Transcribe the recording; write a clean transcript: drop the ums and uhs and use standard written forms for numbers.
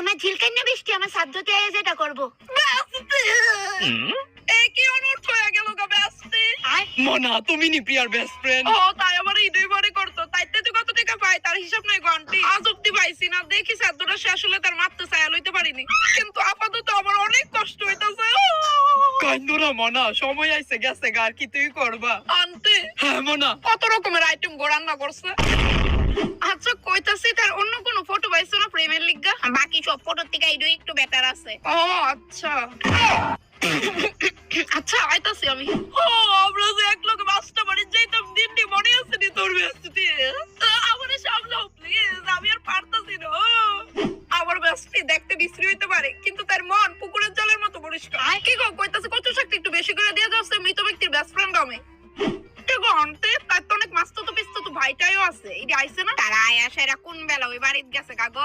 আমার ঝিলকান না বৃষ্টি আমার সাধ্যতে আয় যেটা করবো কি অনর্থ হয়ে গেল গো বেস্টি মনা তুমি নি প্রিয়ার বেস্ট ফ্রেন্ড ও তাই আমার ঈদই বারে করতো তাইতে তো কত টাকা পাই তার হিসাব নাই গন্টি আজ অব্দি পাইছি না দেখি সাধ্যটা শেষ হলে তার মারতে চাই লইতে পারিনি কিন্তু আপাতত আমার অনেক কষ্ট হইতাছে কান্দুরা মনা সময় আইছে গেছে আর কি তুই করবা আন্টি হ্যাঁ মনা কত রকমের আইটেম গো রান্না করছে আচ্ছা কইতাছি তার অন্য কোনো ফটো পাইছো না প্রেমের লিগা বাকি সব ফটোর থেকে এইটা একটু বেটার আছে ও আচ্ছা আচ্ছা আইতাছি আমি ও আমরা যে এক লোকে বাসটা বাড়ি যাইতাম দিনটি মনে আছে নি তোর বেস্টি আমারে সামলাও প্লিজ আমি আর পারতাছি না আমার বেস্টি দেখতে বিশ্রী হইতে পারে কিন্তু তার মন পুকুরের জলের মতো পরিষ্কার কি গো কইতাছে কত শক্তি একটু বেশি করে দিয়ে যাচ্ছে মৃত ব্যক্তির বেস্ট ফ্রেন্ড আমি কি গো আন্টি তার তো অনেক মাস্ত তো পিস্ত তো ভাইটাইও আছে এই আইছে না তারা আয় আসা এরা কোন বেলা ওই বাড়িতে গেছে কাগো